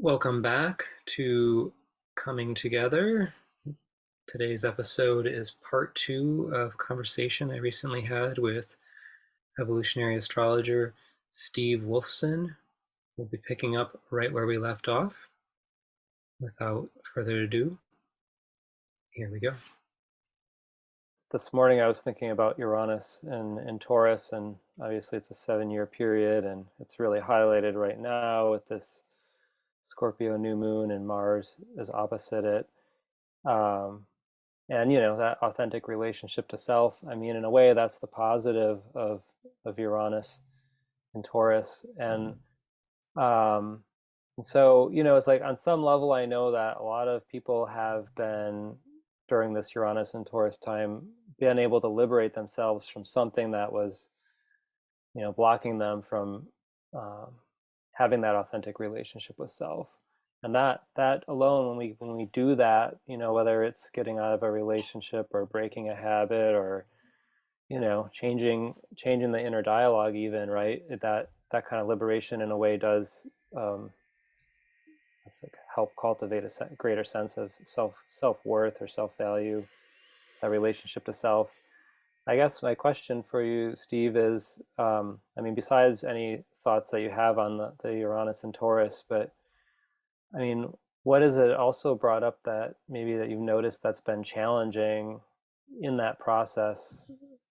Welcome back to Coming Together. Today's episode is part two of a conversation I recently had with evolutionary astrologer Steve Wolfson. We'll be picking up right where we left off. Without further ado, here we go. This morning I was thinking about Uranus and Taurus, and obviously it's a 7-year period, and it's really highlighted right now with this Scorpio new moon, and Mars is opposite it. Um, and that authentic relationship to self. I mean, in a way, that's the positive of Uranus and Taurus, um, and so it's like on some level, I know that a lot of people have been during this Uranus and Taurus time been able to liberate themselves from something that was blocking them from um, having that authentic relationship with self. And that alone, when we do that, whether it's getting out of a relationship or breaking a habit, or changing the inner dialogue, even, right, that kind of liberation in a way does it's like help cultivate a greater sense of self-worth or self-value, that relationship to self. I guess my question for you, Steve, is, I mean, besides any thoughts that you have on the Uranus and Taurus, but I mean, what is it also brought up that maybe that you've noticed that's been challenging in that process,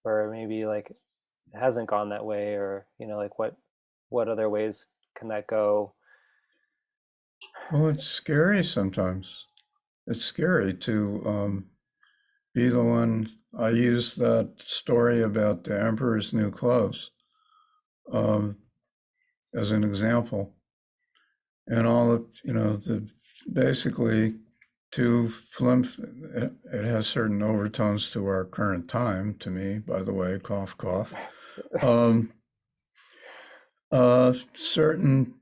or maybe like it hasn't gone that way, or like what other ways can that go? Well, it's scary sometimes. It's scary to be the one. I use that story about the emperor's new clothes um, as an example, and all of the basically two flim. It has certain overtones to our current time. To me, by the way, cough, cough. Um, certain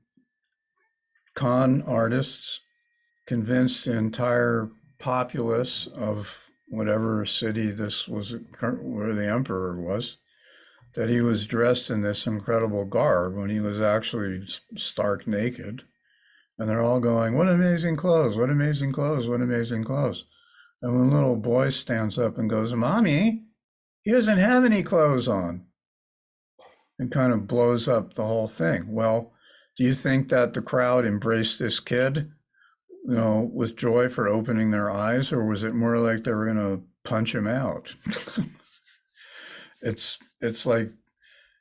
con artists convinced the entire populace of whatever city this was, where the emperor was, that he was dressed in this incredible garb when he was actually stark naked. And they're all going, "What amazing clothes, what amazing clothes, what amazing clothes." And when little boy stands up and goes, "Mommy, he doesn't have any clothes on," and kind of blows up the whole thing. Well, do you think that the crowd embraced this kid, with joy for opening their eyes, or was it more like they were going to punch him out? It's like,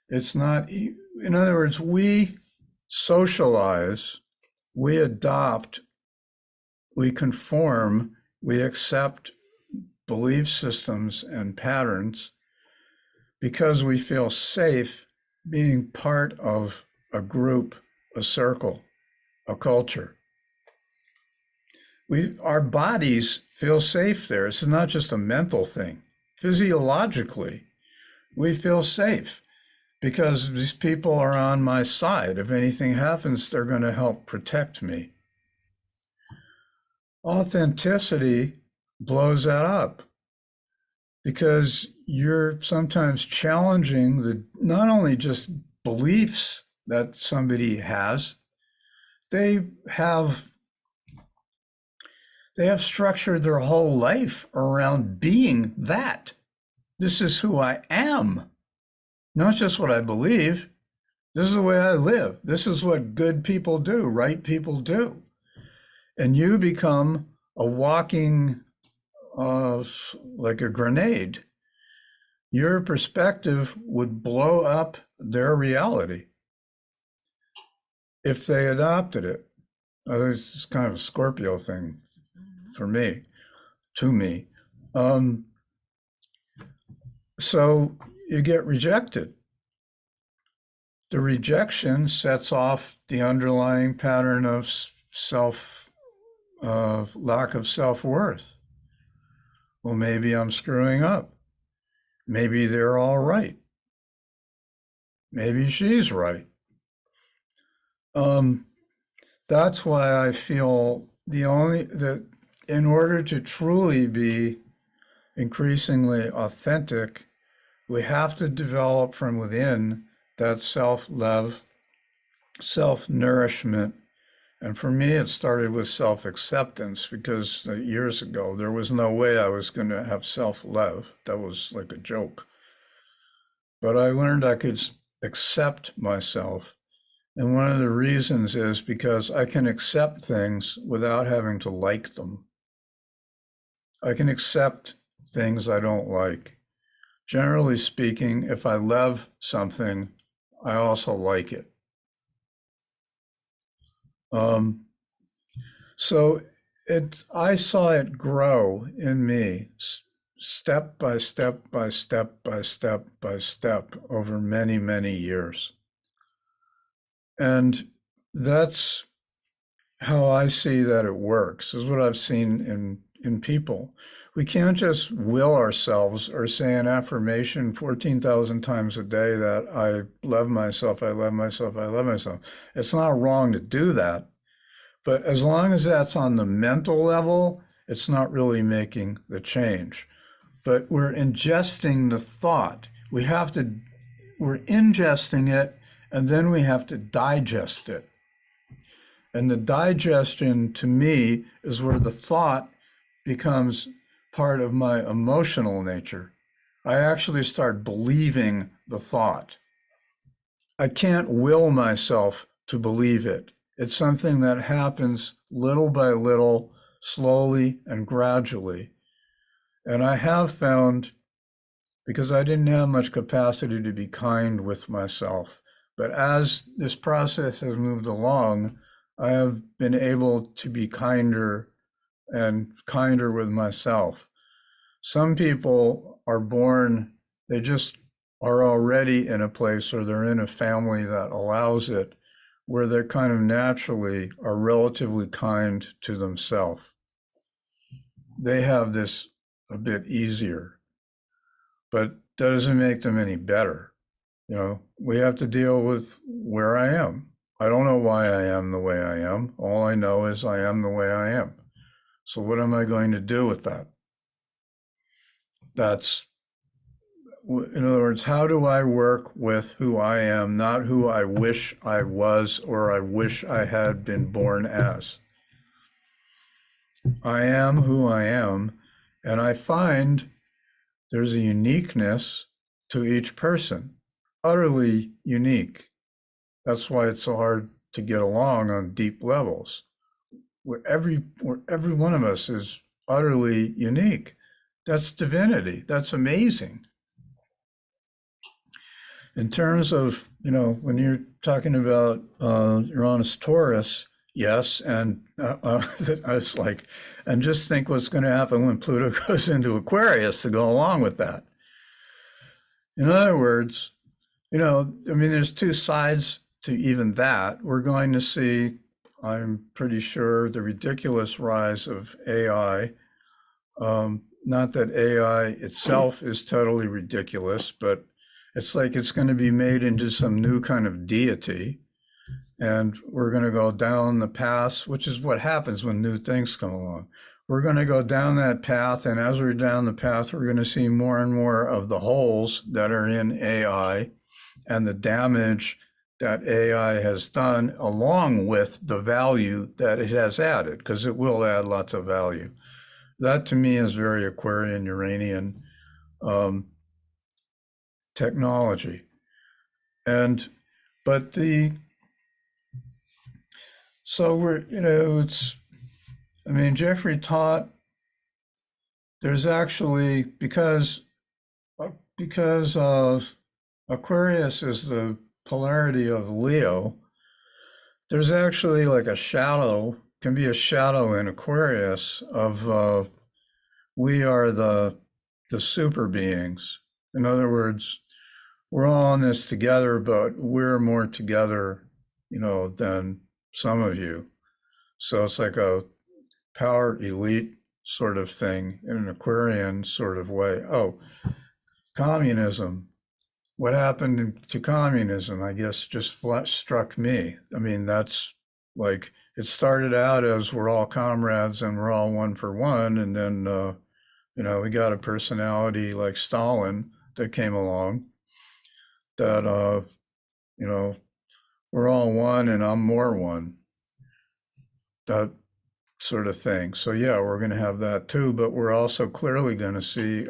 it's not, in other words, we socialize, we adopt, we conform, we accept belief systems and patterns because we feel safe being part of a group, a circle, a culture. Our bodies feel safe there. It's not just a mental thing. Physiologically, we feel safe because these people are on my side. If anything happens, they're going to help protect me. Authenticity blows that up because you're sometimes challenging not only just beliefs that somebody has, they have structured their whole life around being that. This is who I am, not just what I believe. This is the way I live. This is what good people do, right people do. And you become a walking, like a grenade. Your perspective would blow up their reality if they adopted it. It's kind of a Scorpio thing for me, to me. So you get rejected. The rejection sets off the underlying pattern of lack of self-worth. Well, maybe I'm screwing up. Maybe they're all right. Maybe she's right. That's why I feel that in order to truly be increasingly authentic, we have to develop from within that self-love, self-nourishment, And for me, it started with self-acceptance because years ago, there was no way I was going to have self-love. That was like a joke. But I learned I could accept myself. And one of the reasons is because I can accept things without having to like them. I can accept things I don't like. Generally speaking, if I love something, I also like it. Um, so I saw it grow in me step by step by step by step by step over many, many years. And that's how I see that it works, is what I've seen in people. We can't just will ourselves or say an affirmation 14,000 times a day that I love myself, I love myself, I love myself. It's not wrong to do that, but as long as that's on the mental level, it's not really making the change. But we're ingesting the thought. We're ingesting it, and then we have to digest it. And the digestion to me is where the thought becomes part of my emotional nature. I actually start believing the thought. I can't will myself to believe it. It's something that happens little by little, slowly and gradually. And I have found, because I didn't have much capacity to be kind with myself, but as this process has moved along, I have been able to be kinder and kinder with myself. Some people are born, they just are already in a place or they're in a family that allows it, where they kind of naturally are relatively kind to themselves. They have this a bit easier, but that doesn't make them any better. We have to deal with where I am. I don't know why I am the way I am. All I know is I am the way I am. So what am I going to do with that? That's, in other words, how do I work with who I am, not who I wish I was or I wish I had been born as? I am who I am, and I find there's a uniqueness to each person, utterly unique. That's why it's so hard to get along on deep levels. Where every one of us is utterly unique. That's divinity. That's amazing. In terms of, when you're talking about Uranus Taurus, yes, and I was like, and just think what's going to happen when Pluto goes into Aquarius to go along with that. In other words, there's two sides to even that. We're going to see, I'm pretty sure, the ridiculous rise of AI. Not that AI itself is totally ridiculous, but it's like it's going to be made into some new kind of deity. And we're going to go down the path, which is what happens when new things come along. We're going to go down that path. And as we're down the path, we're going to see more and more of the holes that are in AI and the damage that AI has done, along with the value that it has added, because it will add lots of value. That to me is very Aquarian, Uranian technology. And, but so Jeffrey taught there's actually, because Aquarius is the polarity of Leo, there's actually like a shadow, can be a shadow in Aquarius of we are the super beings. In other words, we're all in this together, but we're more together, than some of you. So it's like a power elite sort of thing in an Aquarian sort of way. Oh, communism. What happened to communism? I guess just struck me. That's like, it started out as we're all comrades and we're all one for one. And then, we got a personality like Stalin that came along that, we're all one and I'm more one. that sort of thing. So yeah, we're going to have that too, but we're also clearly going to see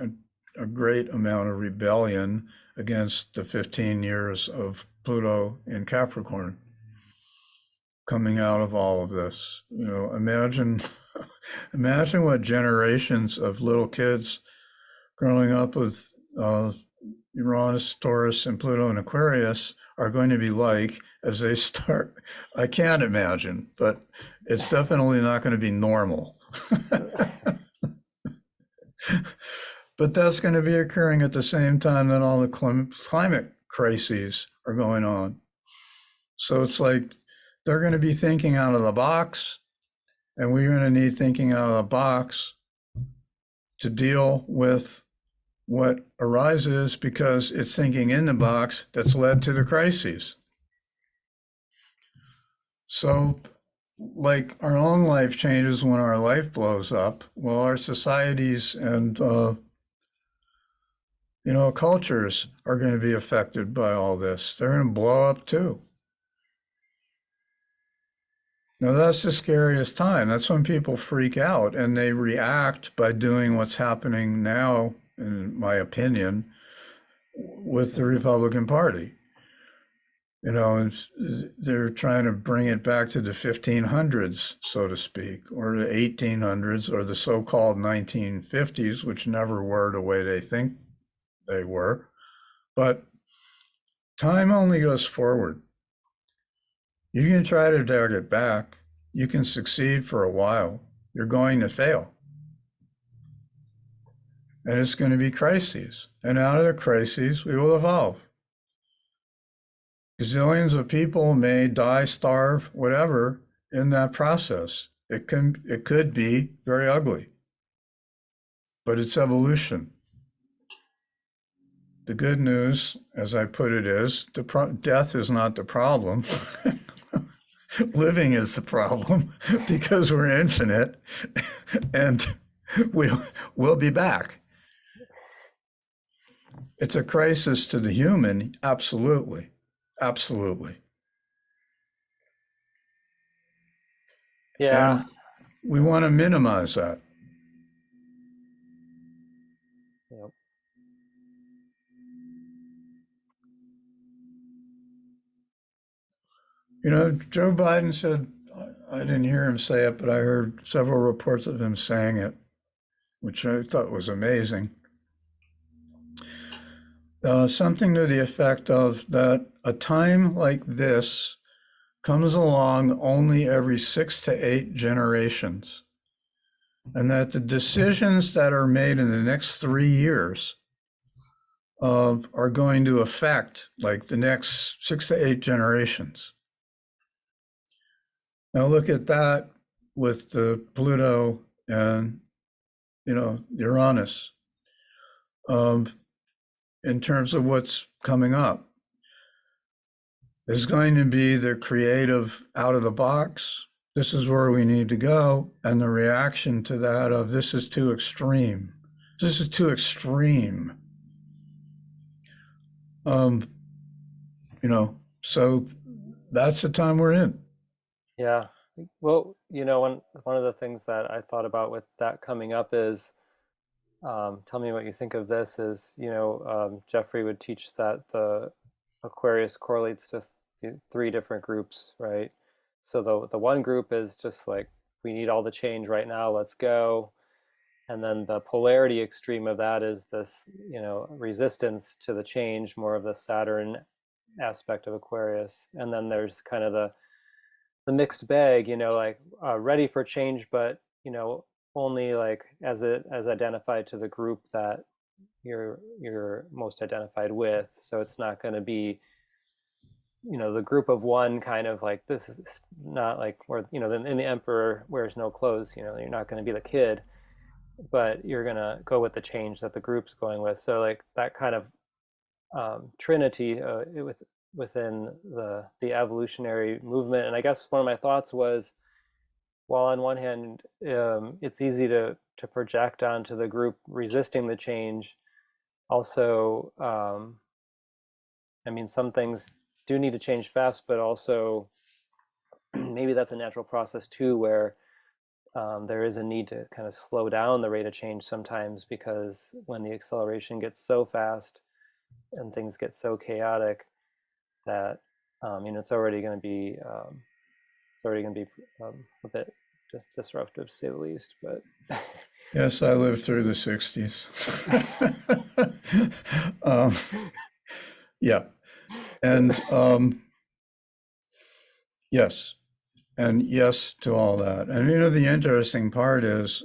a great amount of rebellion against the 15 years of Pluto in Capricorn coming out of all of this. Imagine imagine what generations of little kids growing up with Uranus, Taurus, and Pluto and Aquarius are going to be like as they start. I can't imagine, but it's definitely not going to be normal. But that's going to be occurring at the same time that all the climate crises are going on. So it's like they're going to be thinking out of the box, and we're going to need thinking out of the box to deal with what arises because it's thinking in the box that's led to the crises. So, like our own life changes when our life blows up, well, our societies and cultures are going to be affected by all this. They're going to blow up too. Now, that's the scariest time. That's when people freak out and they react by doing what's happening now, in my opinion, with the Republican Party. They're trying to bring it back to the 1500s, so to speak, or the 1800s, or the so-called 1950s, which never were the way they think they were. But time only goes forward. You can try to drag it back. You can succeed for a while. You're going to fail. And it's going to be crises. And out of the crises, we will evolve. Gazillions of people may die, starve, whatever, in that process. It could be very ugly, but it's evolution. The good news, as I put it, is death is not the problem. Living is the problem because we're infinite, and we'll be back. It's a crisis to the human, absolutely. Absolutely. Yeah. And we want to minimize that. Yep. Joe Biden said, I didn't hear him say it, but I heard several reports of him saying it, which I thought was amazing. Something to the effect of that a time like this comes along only every 6 to 8 generations, and that the decisions that are made in the next 3 years are going to affect like the next 6 to 8 generations. Now look at that with the Pluto and Uranus in terms of what's coming up. There's going to be the creative out of the box. This is where we need to go. And the reaction to that of this is too extreme. This is too extreme. So that's the time we're in. Yeah. Well, one of the things that I thought about with that coming up is, tell me what you think of this, is, Jeffrey would teach that the Aquarius correlates to 3 different groups, right? So the one group is just like, we need all the change right now, let's go. And then the polarity extreme of that is this, resistance to the change, more of the Saturn aspect of Aquarius. And then there's kind of the mixed bag, like ready for change, but only like as identified to the group that you're most identified with. So it's not going to be the group of one, kind of like, this is not like where in the emperor wears no clothes, you're not going to be the kid, but you're going to go with the change that the group's going with. So like that kind of trinity within the evolutionary movement. And I guess one of my thoughts was, while on one hand it's easy to project onto the group resisting the change, also I mean, some things do need to change fast, but also maybe that's a natural process too, where there is a need to kind of slow down the rate of change sometimes, because when the acceleration gets so fast and things get so chaotic that it's already going to be a bit disruptive, to say the least. But Yes, I lived through the 60s. um, yeah. And yes. And yes to all that. And the interesting part is,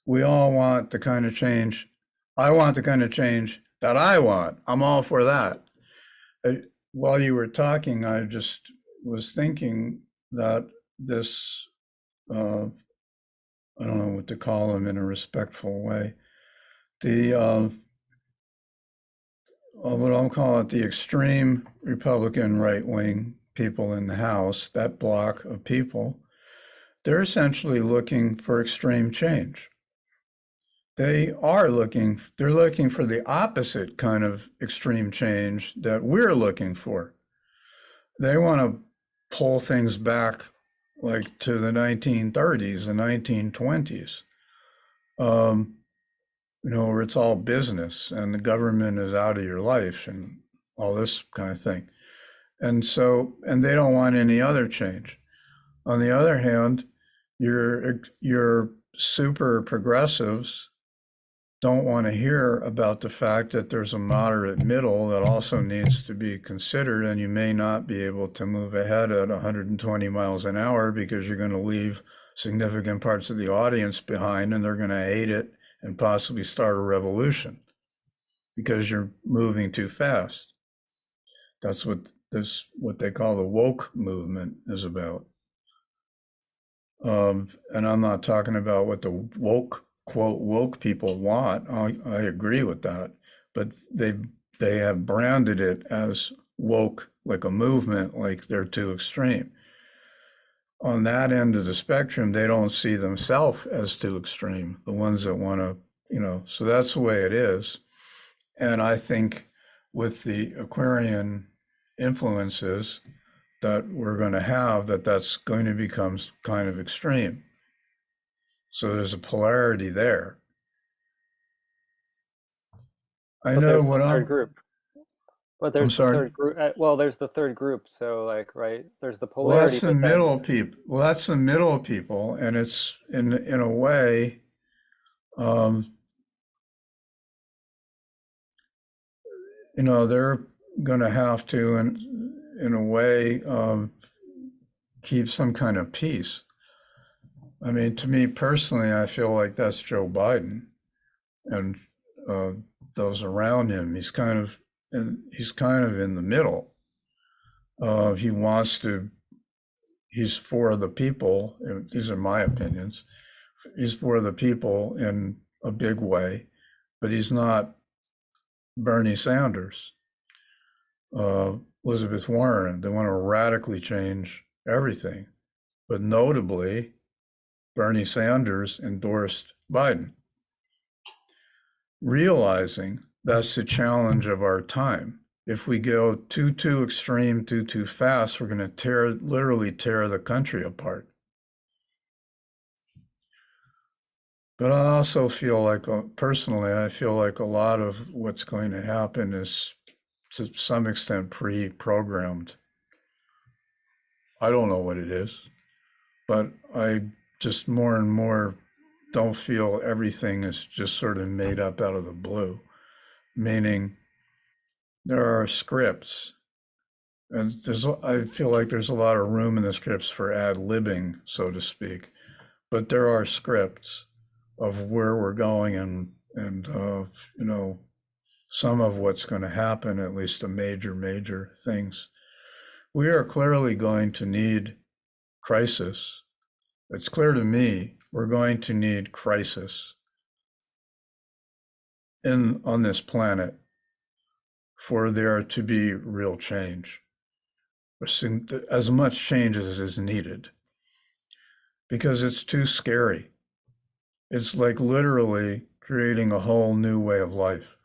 we all want the kind of change. I want the kind of change that I want. I'm all for that. While you were talking, I just was thinking that this, I don't know what to call them in a respectful way, the, what I'll call it, the extreme Republican right wing people in the House, that block of people, they're essentially looking for extreme change. They're looking for the opposite kind of extreme change that we're looking for. They want to pull things back like to the 1930s, the 1920s, where it's all business and the government is out of your life and all this kind of thing. And they don't want any other change. On the other hand, your super progressives don't want to hear about the fact that there's a moderate middle that also needs to be considered, and you may not be able to move ahead at 120 miles an hour because you're going to leave significant parts of the audience behind, and they're going to hate it and possibly start a revolution because you're moving too fast. That's what they call the woke movement is about. And I'm not talking about what the woke, quote, woke people want. I agree with that. But they have branded it as woke, like a movement, like they're too extreme. On that end of the spectrum, they don't see themselves as too extreme, the ones that want to, so that's the way it is. And I think with the Aquarian influences that we're going to have, that's going to become kind of extreme. So there's a polarity there. I but know there's the what third group. But I'm there's the sorry. third group. Well, there's the third group. So like, right, there's the Well, polarity, that's the but then middle people. Well, that's the middle people, and it's in a way, um, they're going to have to, in a way, keep some kind of peace. I mean, to me personally, I feel like that's Joe Biden and those around him. He's kind of in the middle. He wants to. He's for the people. These are my opinions. He's for the people in a big way, but he's not Bernie Sanders, Elizabeth Warren. They want to radically change everything, but notably, Bernie Sanders endorsed Biden, realizing that's the challenge of our time. If we go too extreme, too fast, we're going to literally tear the country apart. But I also feel like, personally, I feel like a lot of what's going to happen is to some extent pre-programmed. I don't know what it is, but I just more and more don't feel everything is just sort of made up out of the blue, meaning there are scripts. And I feel like there's a lot of room in the scripts for ad-libbing, so to speak. But there are scripts of where we're going and some of what's going to happen, at least the major things. We are clearly going to need crisis. It's clear to me we're going to need crisis on this planet for there to be real change, as much change as is needed, because it's too scary. It's like literally creating a whole new way of life.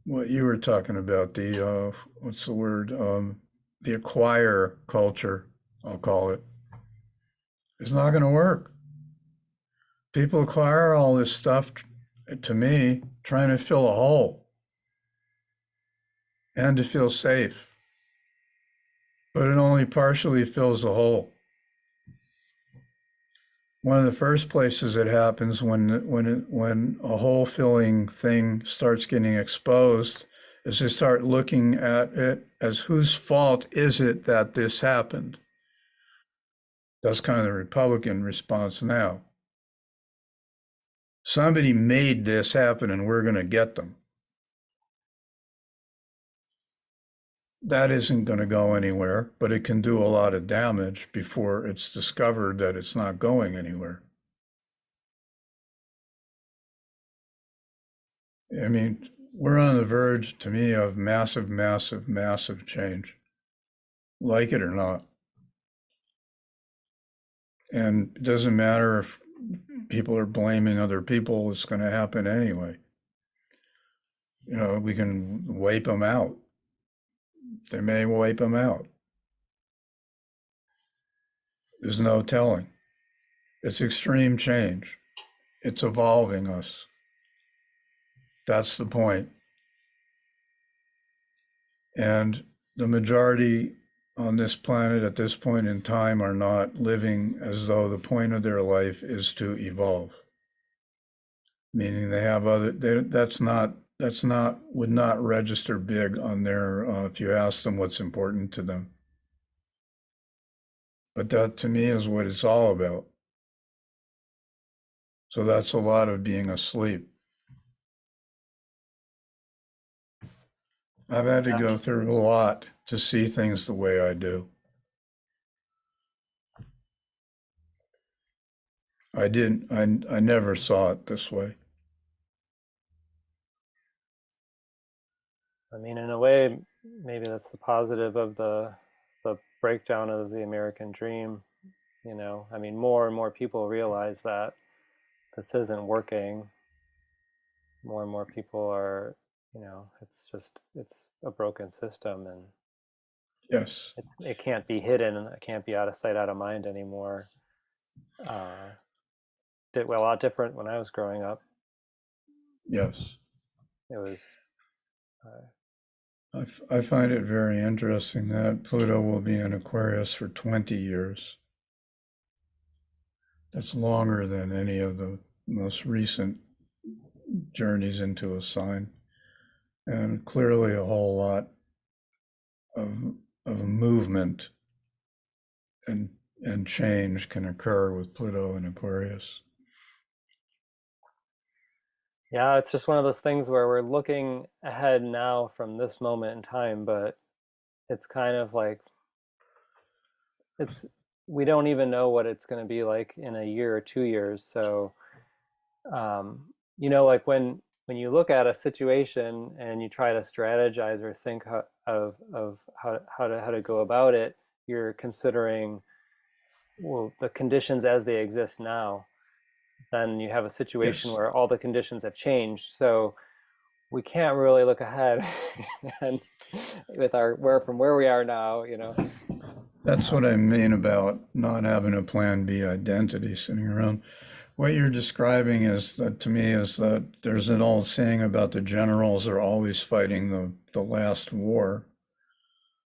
what you were talking about, the what's the word? The acquire culture, I'll call it, is not going to work. People acquire all this stuff, to me, trying to fill a hole and to feel safe, but it only partially fills the hole. One of the first places it happens when a hole filling thing starts getting exposed is to start looking at it as whose fault is it that this happened? That's kind of the Republican response now. Somebody made this happen and we're going to get them. That isn't going to go anywhere, but it can do a lot of damage before it's discovered that it's not going anywhere. I mean, we're on the verge, to me, of massive, massive, massive change, like it or not. And it doesn't matter if people are blaming other people, it's going to happen anyway. You know, we can wipe them out. They may wipe them out. There's no telling. It's extreme change. It's evolving us. That's the point. And the majority on this planet at this point in time are not living as though the point of their life is to evolve. Meaning they have would not register big on their, if you ask them what's important to them. But that to me is what it's all about. So that's a lot of being asleep. I've had to go through a lot to see things the way I do. I never saw it this way. I mean, in a way, maybe that's the positive of the breakdown of the American dream. You know, I mean, more and more people realize that this isn't working. More and more people are, you know, it's a broken system, and Yes. it can't be hidden, and it can't be out of sight, out of mind anymore. Did well, a lot different when I was growing up. Yes. It was. I find it very interesting that Pluto will be in Aquarius for 20 years. That's longer than any of the most recent journeys into a sign. And clearly a whole lot of movement and change can occur with Pluto in Aquarius. Yeah, it's just one of those things where we're looking ahead now from this moment in time, but it's kind of like it's we don't even know what it's going to be like in a year or 2 years. So, you know, like when you look at a situation and you try to strategize or think of how to go about it, you're considering, well, the conditions as they exist now. Then you have a situation Yes. where all the conditions have changed. So we can't really look ahead and with our where we are now, you know. That's what I mean about not having a plan B identity sitting around. What you're describing is that to me is that there's an old saying about the generals are always fighting the last war.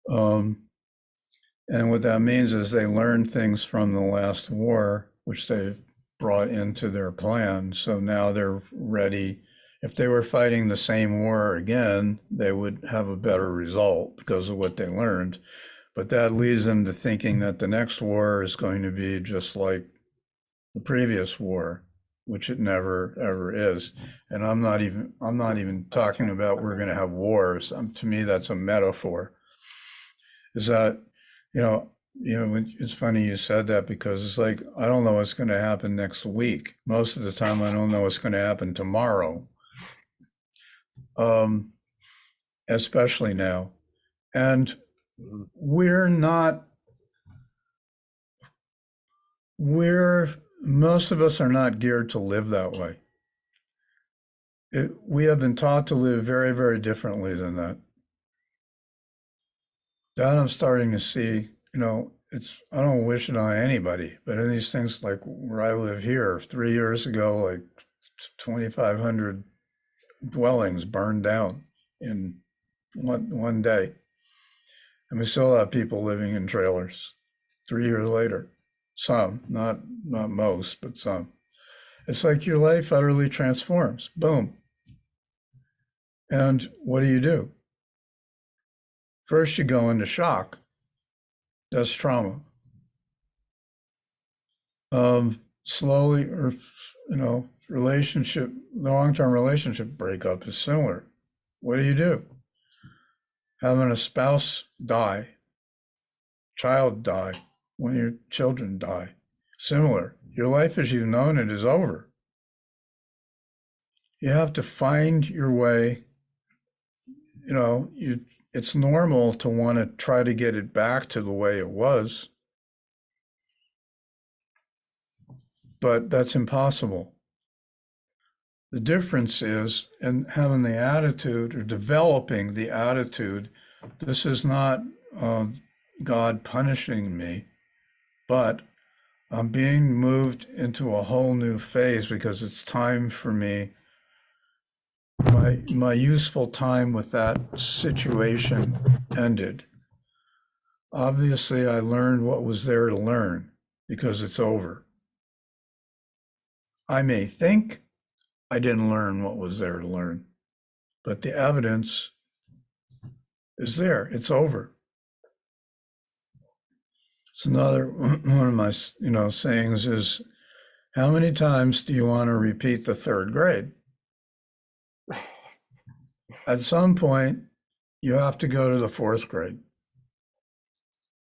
And what that means is they learned things from the last war, which they've brought into their plan. So now they're ready. If they were fighting the same war again, they would have a better result because of what they learned. But that leads them to thinking that the next war is going to be just like the previous war, which it never ever is. And I'm not even talking about we're going to have wars. To me, that's a metaphor. Is that, it's funny you said that because it's like, I don't know what's going to happen next week. Most of the time, I don't know what's going to happen tomorrow, especially now. And most of us are not geared to live that way. We have been taught to live very, very differently than that. That I'm starting to see, I don't wish it on anybody, but in these things like where I live here, 3 years ago, like 2,500 dwellings burned down in one day. And we still have people living in trailers 3 years later. Some, not most, but some. It's like your life utterly transforms. Boom. And what do? First, you go into shock. That's trauma. Slowly, or long-term relationship breakup is similar. What do? Having a spouse die, child die, when your children die. Similar. Your life as you've known it is over. You have to find your way. It's normal to want to try to get it back to the way it was, but that's impossible. The difference is in having the attitude or developing the attitude, this is not God punishing me, but I'm being moved into a whole new phase because it's time for me. My useful time with that situation ended. Obviously, I learned what was there to learn because it's over. I may think I didn't learn what was there to learn, but the evidence is there. It's over. It's another one of my, sayings is, how many times do you want to repeat the third grade? At some point, you have to go to the fourth grade.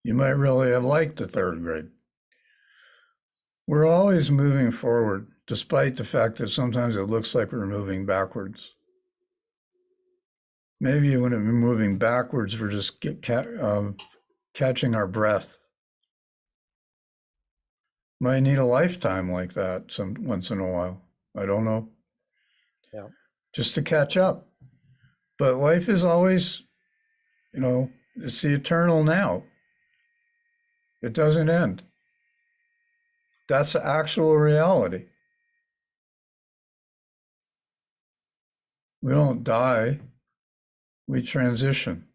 You might really have liked the third grade. We're always moving forward, despite the fact that sometimes it looks like we're moving backwards. Maybe when we're moving backwards, we're just catching our breath. Might need a lifetime like that once in a while. I don't know. Yeah. Just to catch up. But life is always, it's the eternal now. It doesn't end. That's the actual reality. We don't die, we transition.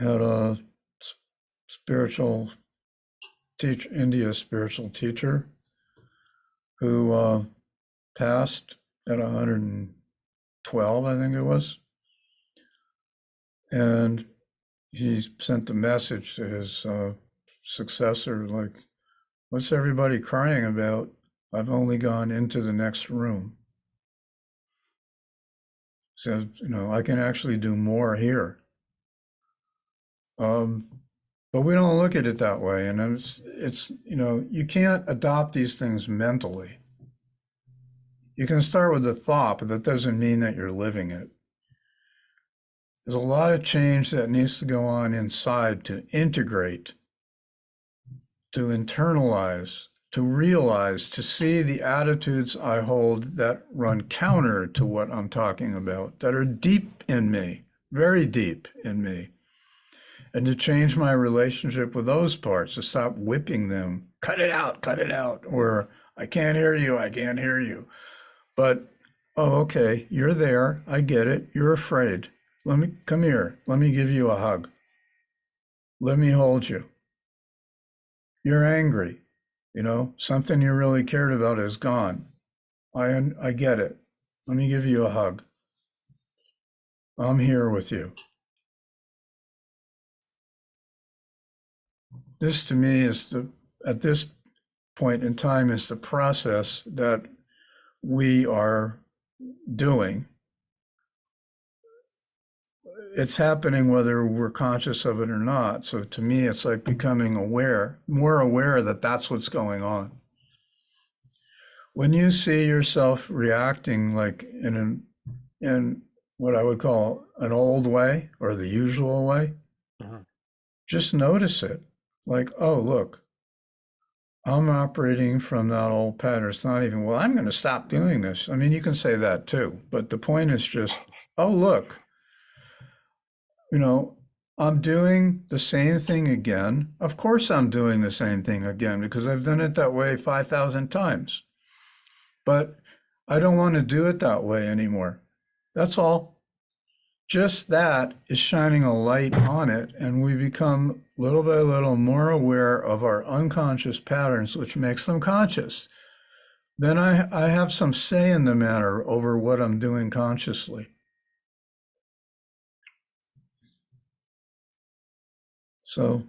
Had a spiritual teacher, India spiritual teacher, who passed at 112, I think it was. And he sent a message to his successor, like, what's everybody crying about? I've only gone into the next room. So, I can actually do more here. But we don't look at it that way. And it's you can't adopt these things mentally. You can start with a thought, but that doesn't mean that you're living it. There's a lot of change that needs to go on inside to integrate, to internalize, to realize, to see the attitudes I hold that run counter to what I'm talking about, that are deep in me, very deep in me. And to change my relationship with those parts, to stop whipping them, cut it out, or I can't hear you. But, oh, okay, you're there, I get it, you're afraid. Come here, let me give you a hug. Let me hold you. You're angry, something you really cared about is gone. I get it. Let me give you a hug. I'm here with you. This to me is at this point in time is the process that we are doing. It's happening whether we're conscious of it or not. So to me, it's like becoming more aware that that's what's going on. When you see yourself reacting like in what I would call an old way or the usual way, just notice it. Like, oh, look, I'm operating from that old pattern. It's not even, well, I'm going to stop doing this. I mean, you can say that too, but the point is just, oh, look, you know, I'm doing the same thing again. Of course, I'm doing the same thing again because I've done it that way 5,000 times. But I don't want to do it that way anymore. That's all. Just that is shining a light on it, and we become little by little more aware of our unconscious patterns, which makes them conscious. Then I have some say in the matter over what I'm doing consciously. So,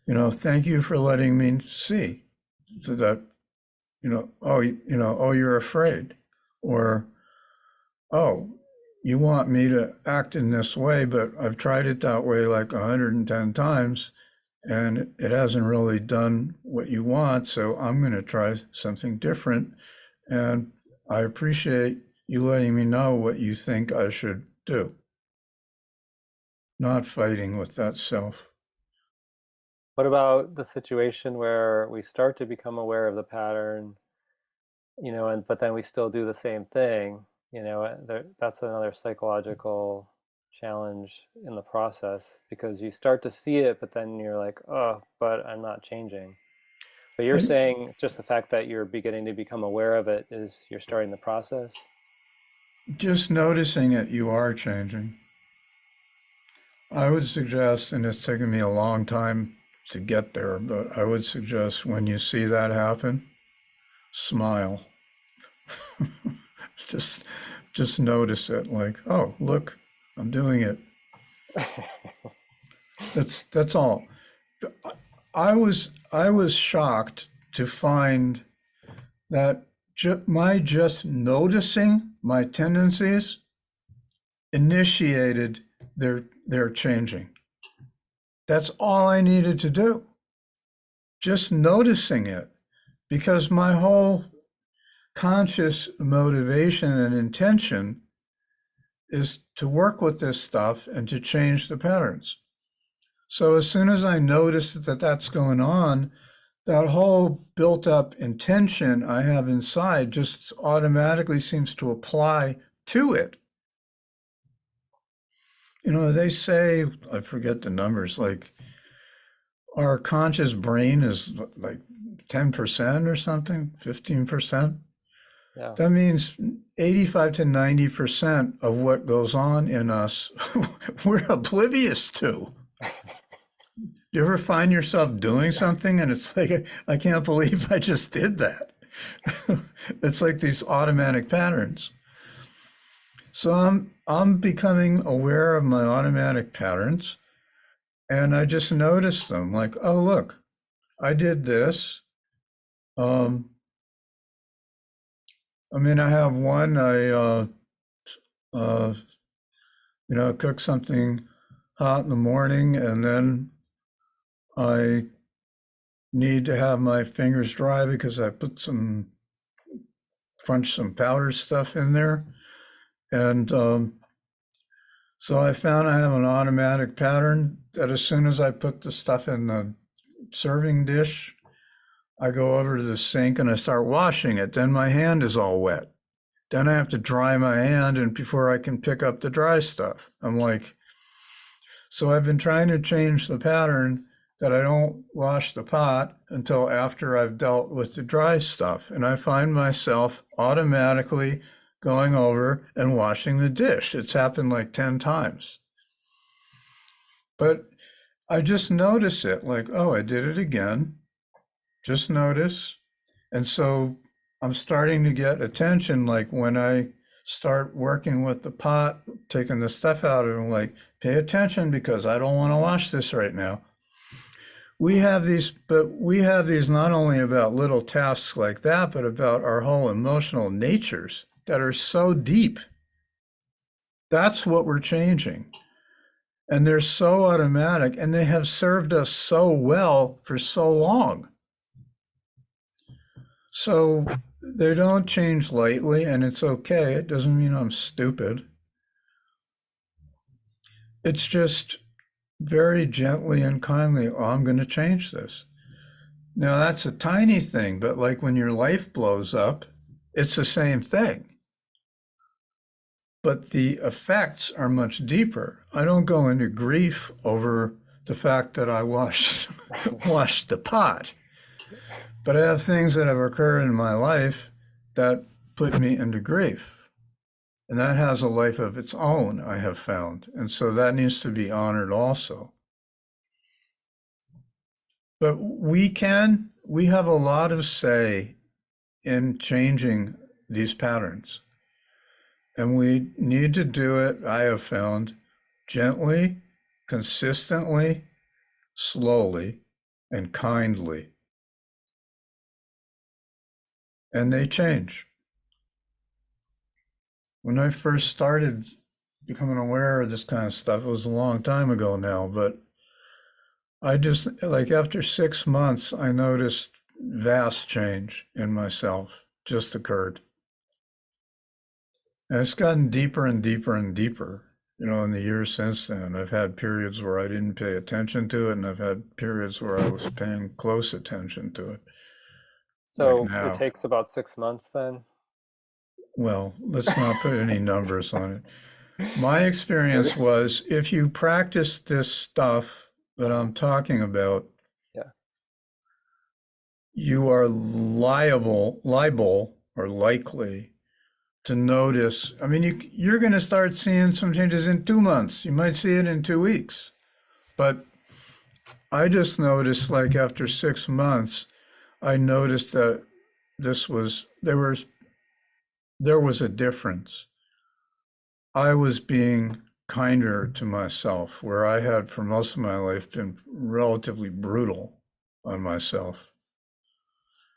thank you for letting me see that, oh, you're afraid. Or, oh, you want me to act in this way, but I've tried it that way like 110 times and it hasn't really done what you want. So I'm going to try something different. And I appreciate you letting me know what you think I should do, not fighting with that self. What about the situation where we start to become aware of the pattern, and but then we still do the same thing, that's another psychological challenge in the process because you start to see it, but then you're like, oh, but I'm not changing. But you're I, saying just the fact that you're beginning to become aware of it is you're starting the process. just noticing it, you are changing. I would suggest, and it's taken me a long time to get there, but I would suggest when you see that happen, smile. just just notice it like, oh, look, I'm doing it. That's all. I was shocked to find that my just noticing my tendencies initiated their changing. That's all I needed to do. Just noticing it, because my whole conscious motivation and intention is to work with this stuff and to change the patterns. So as soon as I notice that that's going on, that whole built up intention I have inside just automatically seems to apply to it. They say, I forget the numbers, like our conscious brain is like 10% or something, 15%. Yeah. That means 85 to 90% of what goes on in us, we're oblivious to. You ever find yourself doing something and it's like, I can't believe I just did that? It's like these automatic patterns. So I'm becoming aware of my automatic patterns and I just notice them like, oh, look, I did this. Um, I have one, uh, cook something hot in the morning and then I need to have my fingers dry because I crunched some powder stuff in there. And so I found I have an automatic pattern that as soon as I put the stuff in the serving dish, I go over to the sink and I start washing it. Then my hand is all wet. Then I have to dry my hand and before I can pick up the dry stuff. I'm like, so I've been trying to change the pattern that I don't wash the pot until after I've dealt with the dry stuff. And I find myself automatically going over and washing the dish. It's happened like 10 times. But I just notice it like, oh, I did it again. Just notice. And so I'm starting to get attention like when I start working with the pot, taking the stuff out of it, I'm like, pay attention because I don't want to wash this right now. We have these not only about little tasks like that, but about our whole emotional natures that are so deep. That's what we're changing. And they're so automatic and they have served us so well for so long. So they don't change lightly and it's okay. It doesn't mean I'm stupid. It's just very gently and kindly, oh, I'm going to change this. Now that's a tiny thing, but like when your life blows up, it's the same thing. But the effects are much deeper. I don't go into grief over the fact that I washed the pot, but I have things that have occurred in my life that put me into grief. And that has a life of its own, I have found. And so that needs to be honored also. But we have a lot of say in changing these patterns. And we need to do it, I have found, gently, consistently, slowly, and kindly. And they change. When I first started becoming aware of this kind of stuff, it was a long time ago now, but I just, like after 6 months, I noticed vast change in myself just occurred. And it's gotten deeper and deeper and deeper, in the years since then. I've had periods where I didn't pay attention to it, and I've had periods where I was paying close attention to it, like So it now. takes about 6 months then? Well, let's not put any numbers on it. My experience Okay. was if you practice this stuff that I'm talking about, Yeah. you are liable or likely to notice. I mean, you're going to start seeing some changes in 2 months. You might see it in 2 weeks. But I just noticed, like after 6 months, I noticed that there was a difference. I was being kinder to myself, where I had for most of my life been relatively brutal on myself.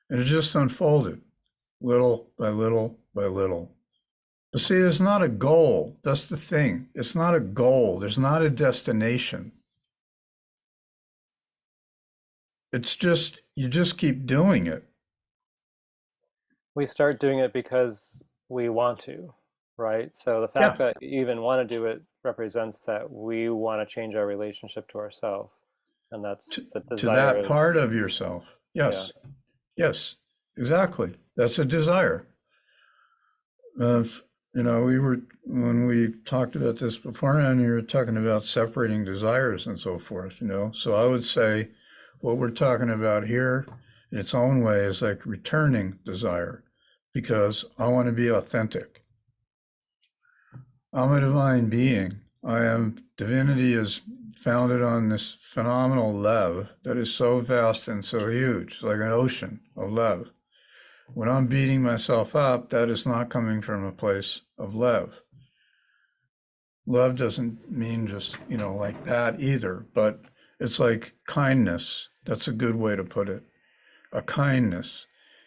And it just unfolded little by little by little. But see, there's not a goal. That's the thing. It's not a goal. There's not a destination. It's just, you just keep doing it. We start doing it because we want to, right? So the fact Yeah, that you even want to do it represents that we want to change our relationship to ourselves. And that's to, the to that desire is, part of yourself. yeah. Yes, yes, exactly. That's a desire. Uh, when we talked about this beforehand, you were talking about separating desires and so forth. So I would say what we're talking about here in its own way is like returning desire because I want to be authentic. I'm a divine being. Divinity is founded on this phenomenal love that is so vast and so huge, like an ocean of love. When I'm beating myself up, that is not coming from a place of love. Love doesn't mean just, like that either, but it's like kindness. That's a good way to put it. A kindness.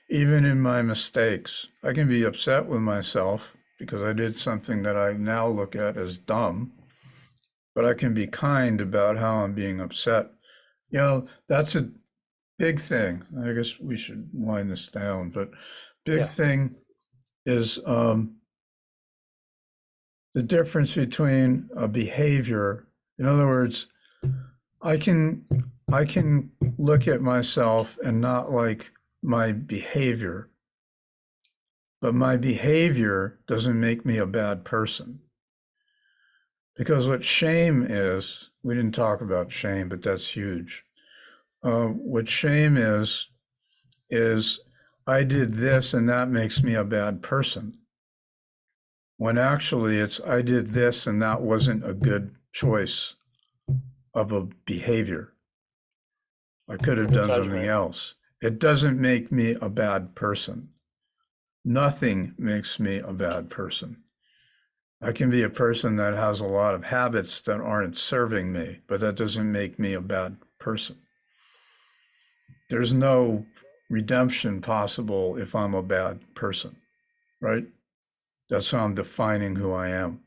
Even in my mistakes, I can be upset with myself because I did something that I now look at as dumb, but I can be kind about how I'm being upset. That's a big thing. I guess we should wind this down, but big Yeah. thing is the difference between a behavior. In other words, I can I can look at myself and not like my behavior, but my behavior doesn't make me a bad person. Because what shame is, we didn't talk about shame, but that's huge. What shame is I did this and that makes me a bad person. When actually it's I did this and that wasn't a good choice of a behavior. I could have It's a done something judgment. else. It doesn't make me a bad person. Nothing makes me a bad person. I can be a person that has a lot of habits that aren't serving me, but that doesn't make me a bad person. There's no redemption possible if I'm a bad person, right? That's how I'm defining who I am.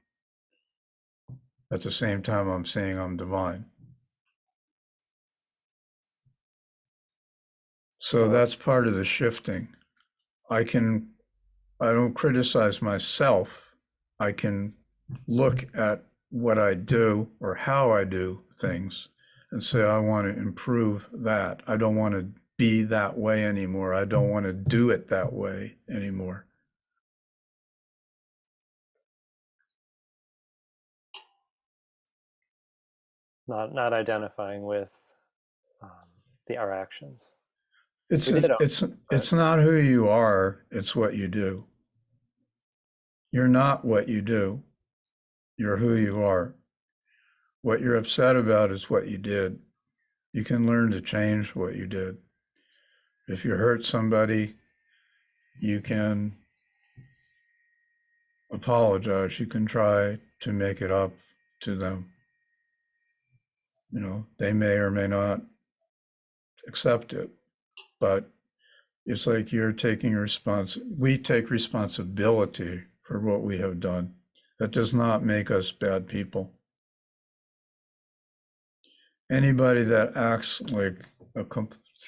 At the same time, I'm saying I'm divine. So So that's part of the shifting. I can, I don't criticize myself. I can look at what I do or how I do things and say, I want to improve that. I don't want to be that way anymore. I don't want to do it that way anymore. Not identifying with our actions. It's We did, it's not who you are, it's what you do. You're not what you do. You're who you are. What you're upset about is what you did. You can learn to change what you did. If you hurt somebody, you can apologize. You can try to make it up to them. You know, they may or may not accept it, but it's like you're taking we take responsibility for what we have done. That does not make us bad people. Anybody that acts like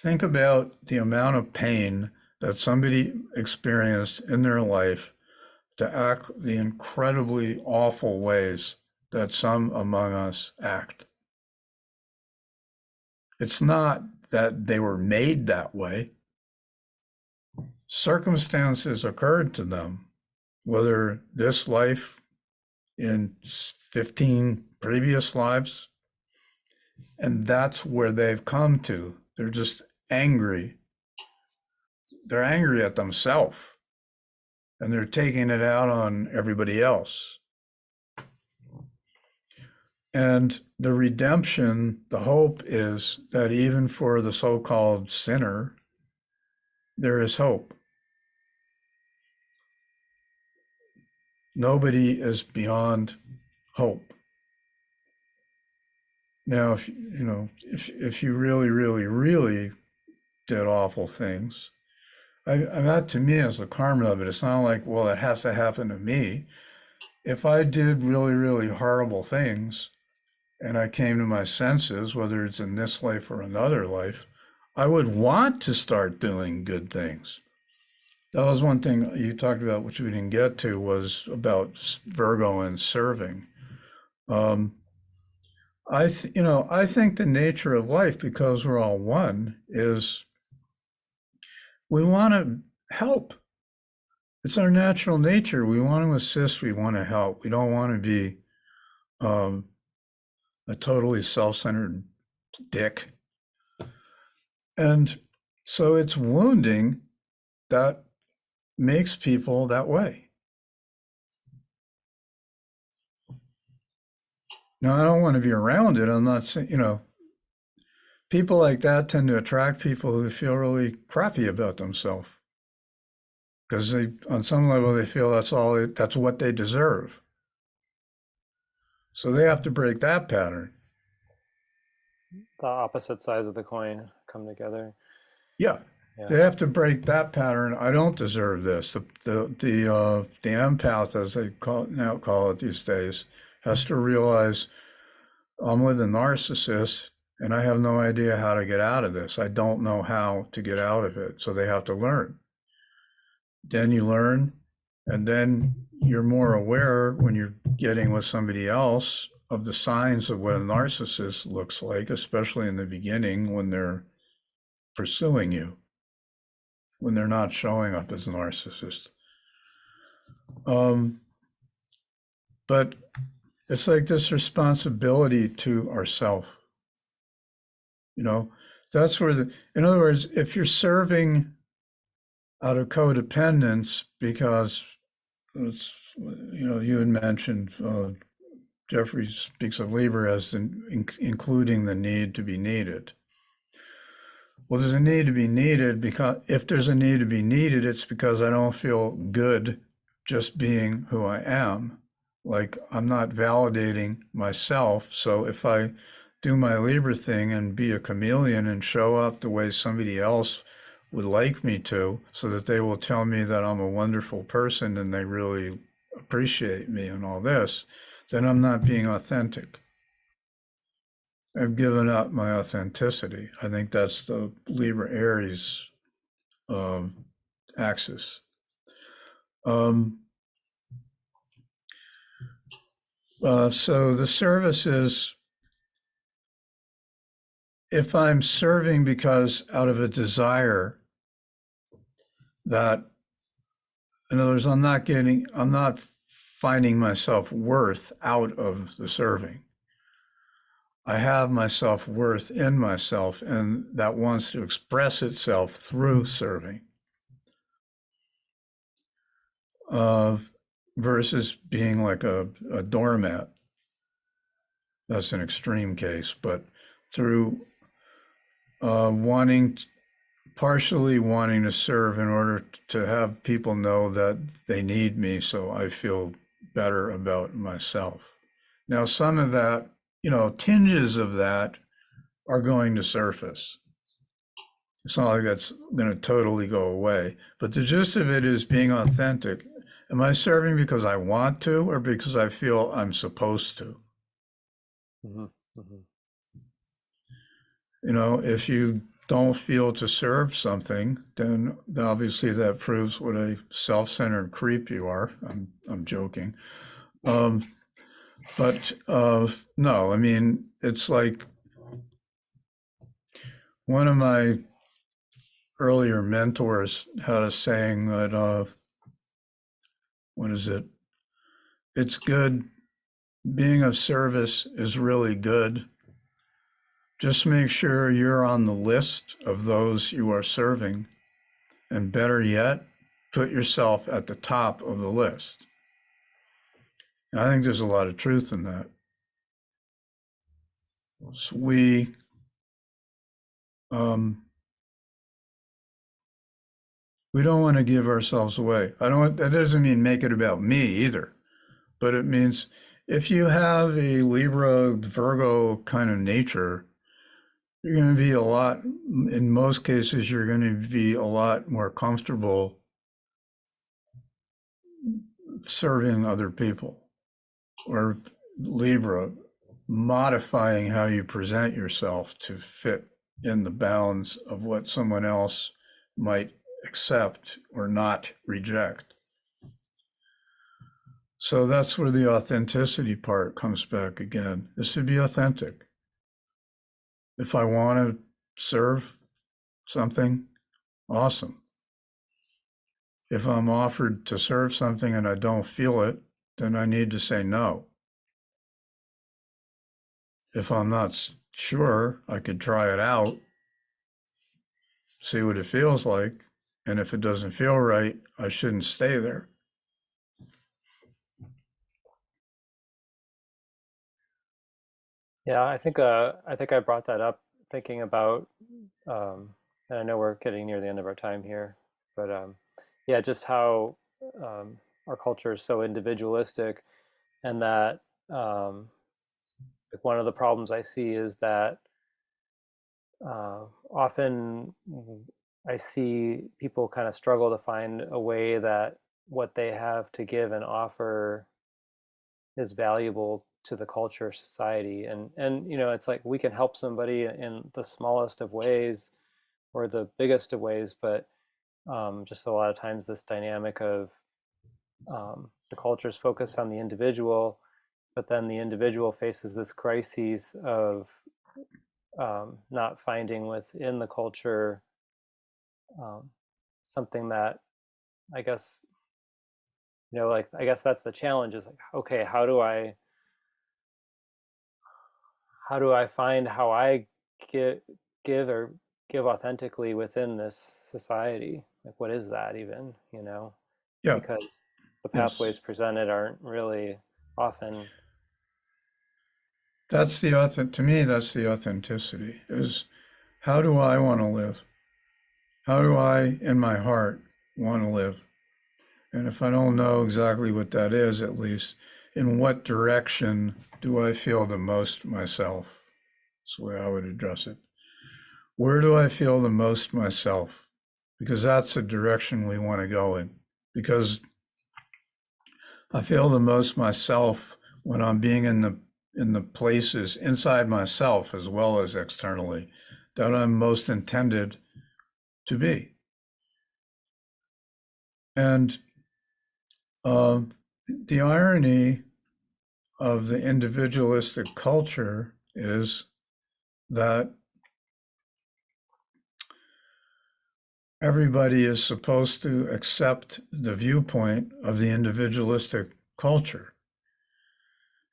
think about the amount of pain that somebody experienced in their life to act the incredibly awful ways that some among us act. It's not that they were made that way. Circumstances occurred to them, whether this life in 15 previous lives, and that's where they've come to. They're just angry. They're angry at themselves, and they're taking it out on everybody else. And the redemption, the hope is that even for the so-called sinner, there is hope. Nobody is beyond hope. Now, if you really, really, really did awful things, that to me is the karma of it. It's not like, well, it has to happen to me. If I did really, really horrible things and I came to my senses, whether it's in this life or another life, I would want to start doing good things. That was one thing you talked about, which we didn't get to, was about Virgo and serving. I think the nature of life, because we're all one, is we want to help. It's our natural nature. We want to assist. We want to help. We don't want to be a totally self-centered dick. And so it's wounding that makes people that way. Now, I don't want to be around it. I'm not saying, people like that tend to attract people who feel really crappy about themselves because on some level, they feel that's what they deserve. So they have to break that pattern. The opposite sides of the coin come together. Yeah. They have to break that pattern. I don't deserve this. The empath, as they now call it these days, has to realize I'm with a narcissist and I have no idea how to get out of this. I don't know how to get out of it. So they have to learn. Then you learn, and then you're more aware when you're getting with somebody else of the signs of what a narcissist looks like, especially in the beginning when they're pursuing you, when they're not showing up as a narcissist. But it's like this responsibility to ourself. That's where in other words, if you're serving out of codependence because you had mentioned Jeffrey speaks of Lieber as including the need to be needed. Well, there's a need to be needed because if there's a need to be needed, it's because I don't feel good just being who I am. Like I'm not validating myself. So if I do my Libra thing and be a chameleon and show up the way somebody else would like me to, so that they will tell me that I'm a wonderful person and they really appreciate me and all this, then I'm not being authentic. I've given up my authenticity. I think that's the Libra Aries axis. So the service is if I'm serving because out of a desire that, in other words, I'm not finding myself worth out of the serving. I have my self worth in myself, and that wants to express itself through serving, uh, versus being like a doormat. That's an extreme case, but through wanting, partially wanting to serve in order to have people know that they need me so I feel better about myself. Now, some of that, tinges of that are going to surface. It's not like that's going to totally go away, but the gist of it is being authentic. Am I serving because I want to or because I feel I'm supposed to? Mm-hmm. Mm-hmm. If you don't feel to serve something, then obviously that proves what a self-centered creep you are. I'm joking. But no, I mean, it's like one of my earlier mentors had a saying that, what is it? It's good. Being of service is really good. Just make sure you're on the list of those you are serving. And better yet, put yourself at the top of the list. And I think there's a lot of truth in that. So um, we don't want to give ourselves away. That doesn't mean make it about me either, but it means if you have a Libra, Virgo kind of nature, you're going to be in most cases, you're going to be a lot more comfortable serving other people. Or Libra, modifying how you present yourself to fit in the bounds of what someone else might accept or not reject. So that's where the authenticity part comes back again, is to be authentic. If I want to serve something, awesome. If I'm offered to serve something and I don't feel it, then I need to say no. If I'm not sure, I could try it out, see what it feels like. And if it doesn't feel right, I shouldn't stay there. Yeah, I think I brought that up thinking about, and I know we're getting near the end of our time here, but yeah, just how our culture is so individualistic, and that um, like one of the problems I see is that often I see people kind of struggle to find a way that what they have to give and offer is valuable to the culture, society, and it's like we can help somebody in the smallest of ways or the biggest of ways, but just a lot of times this dynamic of the culture's focus on the individual, but then the individual faces this crisis of not finding within the culture um, something that I guess like I guess that's the challenge is like, okay, how do I find how I give give or give authentically within this society? Like, what is that even? Yeah, Because the yes. pathways presented aren't really often. To me, that's the authenticity is how do I want to live? How do I, in my heart, want to live? And if I don't know exactly what that is, at least, in what direction do I feel the most myself? That's the way I would address it. Where do I feel the most myself? Because that's the direction we want to go in. Because I feel the most myself when I'm being in the places inside myself as well as externally that I'm most intended to be. And the irony of the individualistic culture is that everybody is supposed to accept the viewpoint of the individualistic culture.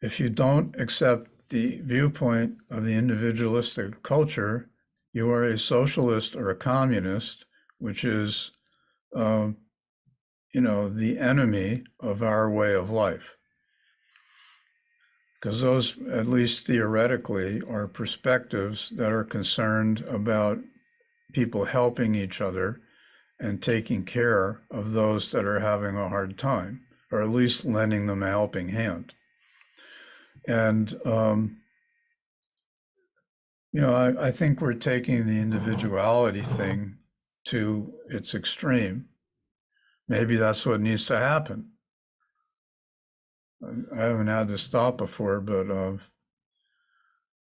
If you don't accept the viewpoint of the individualistic culture, you are a socialist or a communist, which is, the enemy of our way of life. Because those, at least theoretically, are perspectives that are concerned about people helping each other and taking care of those that are having a hard time, or at least lending them a helping hand. And, I think we're taking the individuality thing to its extreme. Maybe that's what needs to happen. I haven't had this thought before, but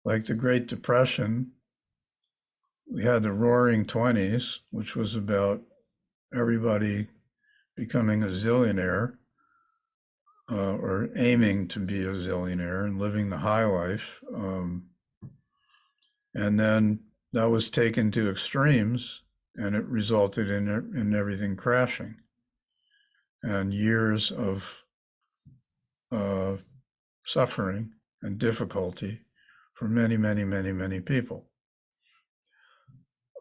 like the Great Depression, we had the Roaring Twenties, which was about everybody becoming a zillionaire or aiming to be a zillionaire and living the high life. And then that was taken to extremes, and it resulted in everything crashing and years of suffering and difficulty for many, many, many, many people.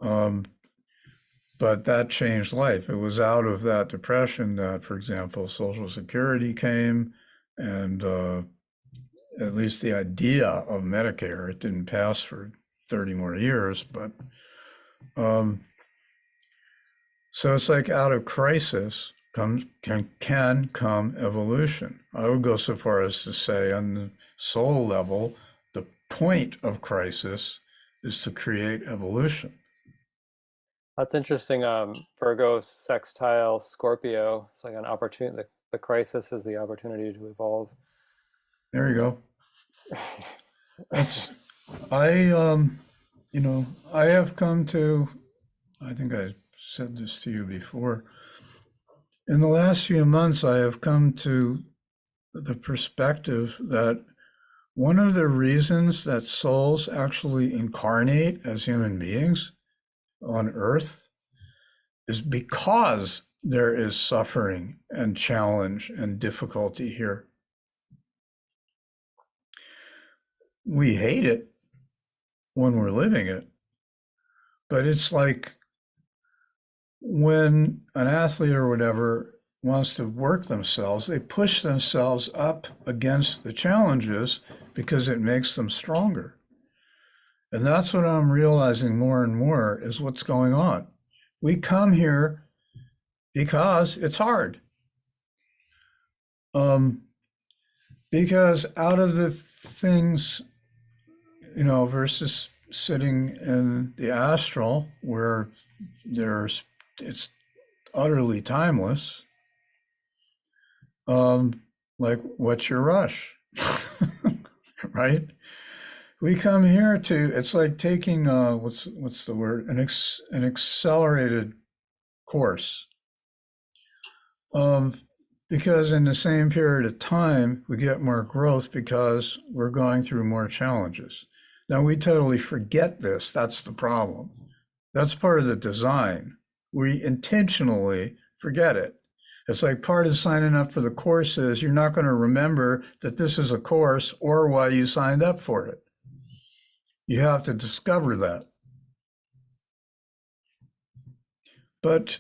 But that changed life. It was out of that depression that, for example, Social Security came, and at least the idea of Medicare, it didn't pass for 30 more years, but so it's like out of crisis can come evolution. I would go so far as to say on the soul level, the point of crisis is to create evolution. That's interesting. Virgo sextile Scorpio. It's like an opportunity. The crisis is the opportunity to evolve. There you go. That's I I have come to, I think I said this to you before. In the last few months, I have come to the perspective that one of the reasons that souls actually incarnate as human beings on Earth is because there is suffering and challenge and difficulty here. We hate it when we're living it, but it's like when an athlete or whatever wants to work themselves, they push themselves up against the challenges because it makes them stronger. And that's what I'm realizing more and more is what's going on. We come here because it's hard. Because out of the things, versus sitting in the astral where it's utterly timeless, like what's your rush? Right? We come here it's like taking what's the word, an accelerated course, because in the same period of time we get more growth because we're going through more challenges. Now we totally forget this. That's the problem. That's part of the design. We intentionally forget it. It's like part of signing up for the course is you're not going to remember that this is a course or why you signed up for it. You have to discover that. But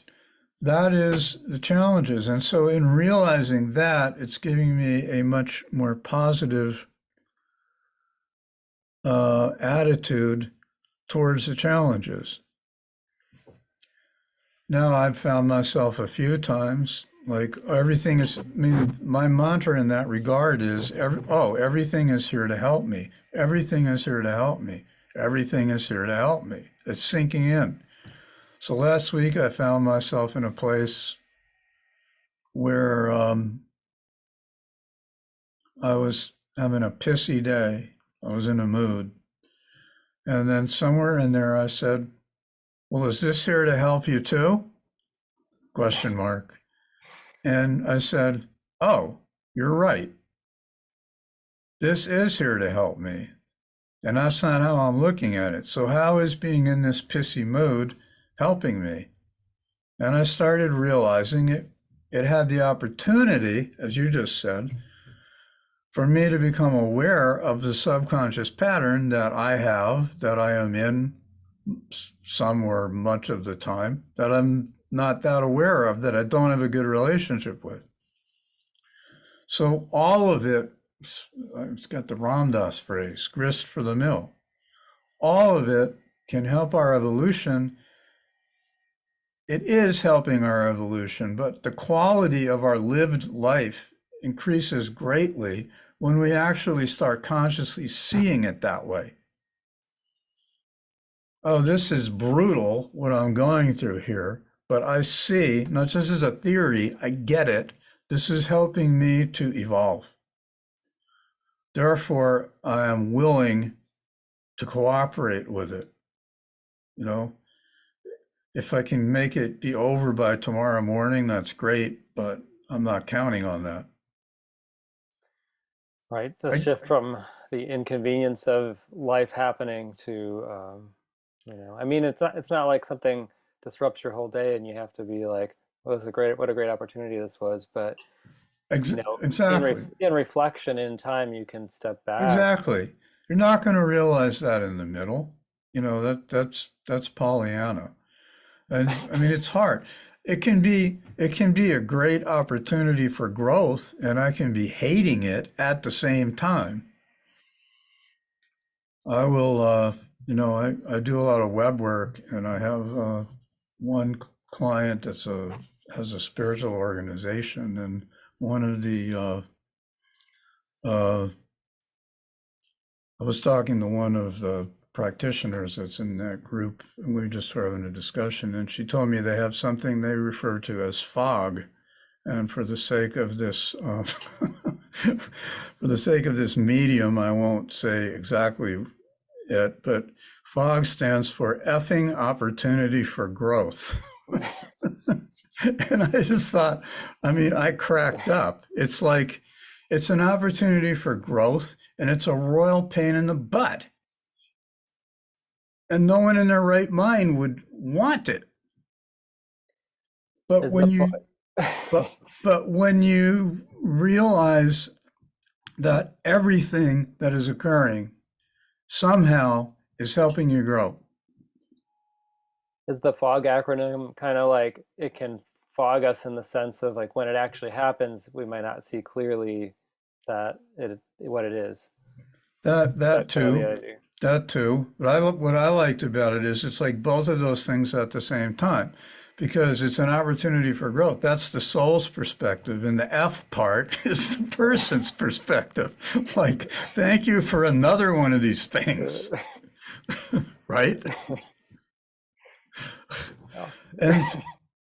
that is the challenges. And so in realizing that, it's giving me a much more positive attitude towards the challenges. Now I've found myself a few times, like everything is, my mantra in that regard is, everything is here to help me. Everything is here to help me. Everything is here to help me. It's sinking in. So last week I found myself in a place where I was having a pissy day. I was in a mood. And then somewhere in there I said, well, is this here to help you too? Question mark. And I said, oh, you're right. This is here to help me. And that's not how I'm looking at it. So how is being in this pissy mood helping me? And I started realizing it had the opportunity, as you just said, for me to become aware of the subconscious pattern that I have, that I am in some or much of the time, that I'm not that aware of, that I don't have a good relationship with. So all of it, it's got the Ram Dass phrase, grist for the mill. All of it can help our evolution. It is helping our evolution, but the quality of our lived life increases greatly when we actually start consciously seeing it that way. Oh, this is brutal, what I'm going through here, but I see, not just as a theory, I get it. This is helping me to evolve. Therefore, I am willing to cooperate with it. You know, if I can make it be over by tomorrow morning, that's great, but I'm not counting on that. Right? The I, shift from the inconvenience of life happening to, I mean, it's not like something disrupts your whole day and you have to be like, "Oh, what a great opportunity this was." But exactly, in reflection, in time, you can step back. exactly. You're not going to realize that in the middle. That's Pollyanna. And I mean, it's hard. It can be a great opportunity for growth, and I can be hating it at the same time. I will, I do a lot of web work, and I have one client has a spiritual organization, and one of the I was talking to one of the practitioners that's in that group, and we were just having a discussion, and she told me they have something they refer to as fog. And for the sake of this, for the sake of this medium, I won't say exactly it, but FOG stands for effing opportunity for growth. And I just thought, I mean, I cracked up. It's like, it's an opportunity for growth, and it's a royal pain in the butt. And no one in their right mind would want it. But Is the when you, but when you realize that everything that is occurring somehow is helping you grow. is the fog acronym kind of like it can fog us in the sense of like when it actually happens, we might not see clearly that it what it is. That Is that that kind of the too, idea? that too. But what I liked about it is it's like both of those things at the same time, because it's an opportunity for growth. That's the soul's perspective, and the F part is the person's perspective. Like, thank you for another one of these things, right? Yeah. And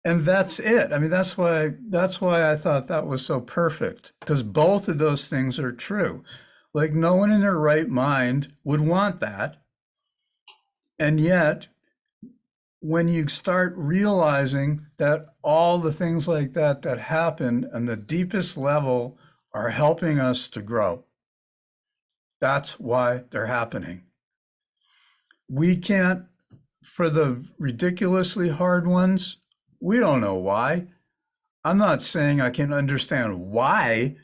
and that's it. I mean, that's why I thought that was so perfect, because both of those things are true. Like, no one in their right mind would want that. And yet, when you start realizing that all the things like that happen on the deepest level are helping us to grow, that's why they're happening. We can't, for the ridiculously hard ones, we don't know why. I'm not saying I can understand why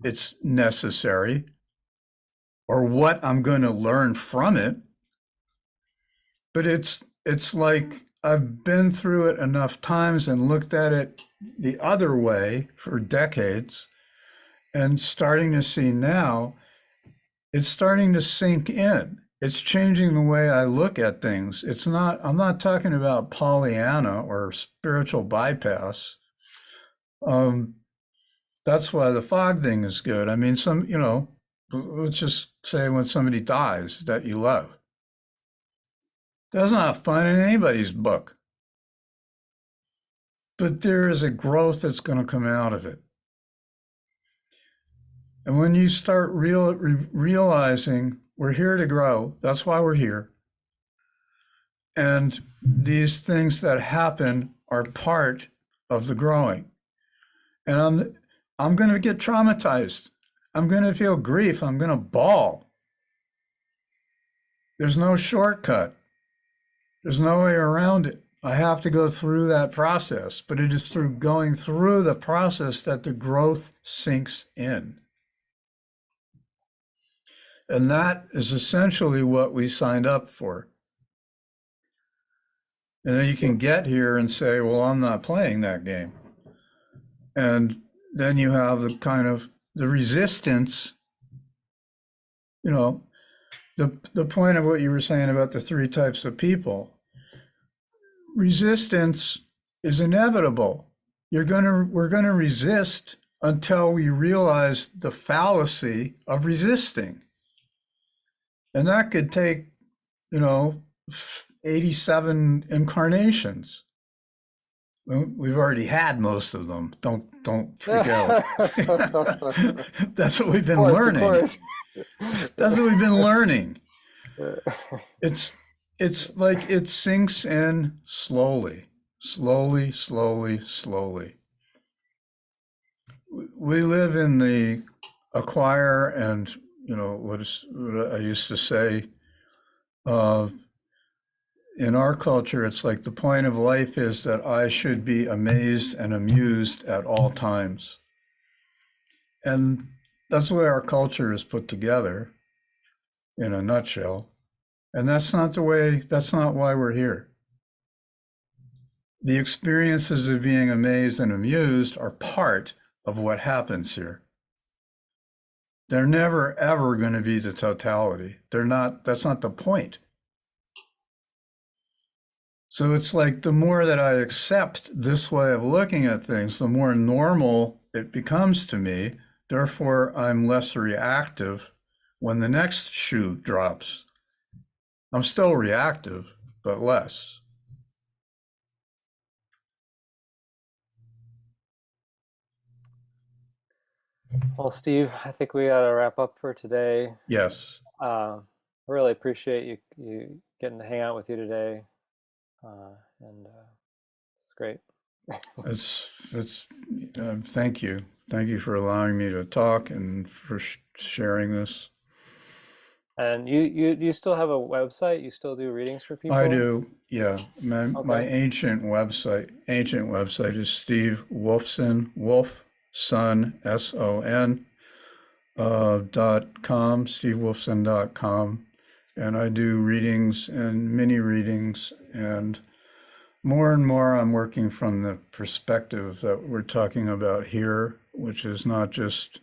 it's necessary or what I'm going to learn from it, but it's like I've been through it enough times and looked at it the other way for decades, and starting to see now it's starting to sink in. It's changing the way I look at things. I'm not talking about Pollyanna or spiritual bypass. Um, that's why the fog thing is good. I mean, let's just say when somebody dies that you love, that's not fun in anybody's book, but there is a growth that's going to come out of it. And when you start realizing we're here to grow, that's why we're here. And these things that happen are part of the growing. And I'm going to get traumatized. I'm going to feel grief. I'm going to bawl. There's no shortcut. There's no way around it. I have to go through that process, but it is through going through the process that the growth sinks in. And that is essentially what we signed up for. And then you can get here and say, well, I'm not playing that game. And then you have the kind of the resistance, you know, the point of what you were saying about the three types of people. Resistance is inevitable. We're gonna resist until we realize the fallacy of resisting. And that could take, you know, 87 incarnations. We've already had most of them. Don't freak out. That's what we've been Of learning. course. That's what we've been learning. It's it's like it sinks in slowly, slowly, slowly, slowly. We live in the acquire and, you know, what I used to say, uh, in our culture, it's like the point of life is that I should be amazed and amused at all times. And that's the way our culture is put together in a nutshell. And that's not why we're here. The experiences of being amazed and amused are part of what happens here. They're never, ever going to be the totality. That's not the point. So it's like the more that I accept this way of looking at things, the more normal it becomes to me. Therefore, I'm less reactive when the next shoe drops. I'm still reactive, but less. Well, Steve, I think we got to wrap up for today. Yes. I really appreciate you getting to hang out with you today, and it's great. It's thank you. Thank you for allowing me to talk and for sharing this. And you still have a website? You still do readings for I people? do, yeah. My Okay. ancient website is Steve Wolfson, Wolfson, SON, .com, stevewolfson.com. And I do readings and mini readings, and more I'm working from the perspective that we're talking about here, which is not just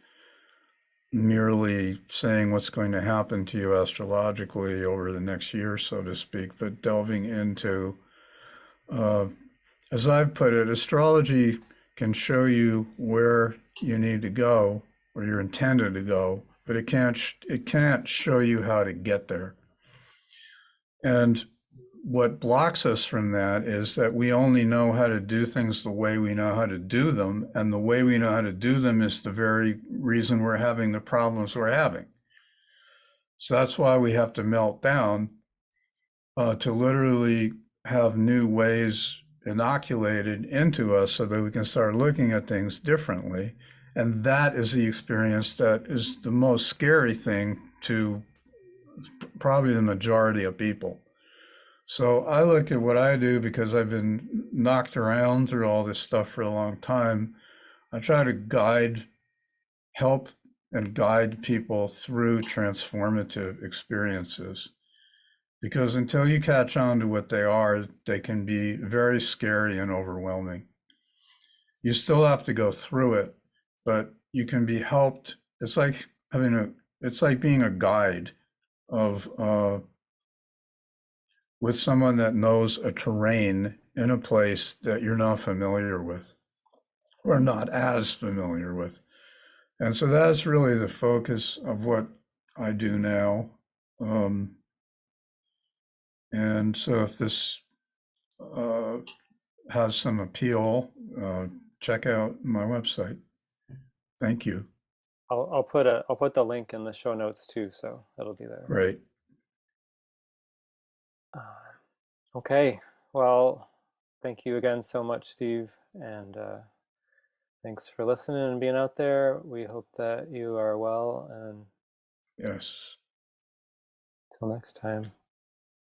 merely saying what's going to happen to you astrologically over the next year, so to speak, but delving into, uh, as I've put it, astrology can show you where you need to go, where you're intended to go, but it can't show you how to get there. And what blocks us from that is that we only know how to do things the way we know how to do them. And the way we know how to do them is the very reason we're having the problems we're having. So that's why we have to melt down to literally have new ways inoculated into us so that we can start looking at things differently. And that is the experience that is the most scary thing to probably the majority of people. So I look at what I do because I've been knocked around through all this stuff for a long time. I try to help and guide people through transformative experiences. Because until you catch on to what they are, they can be very scary and overwhelming. You still have to go through it, but you can be helped. It's like being a guide of with someone that knows a terrain in a place that you're not familiar with or not as familiar with. And so that's really the focus of what I do now. And so if this has some appeal, check out my website. Thank you. I'll put the link in the show notes too, so it'll be there. Great. Okay. Well, thank you again so much, Steve, and thanks for listening and being out there. We hope that you are well, and Yes. till next time.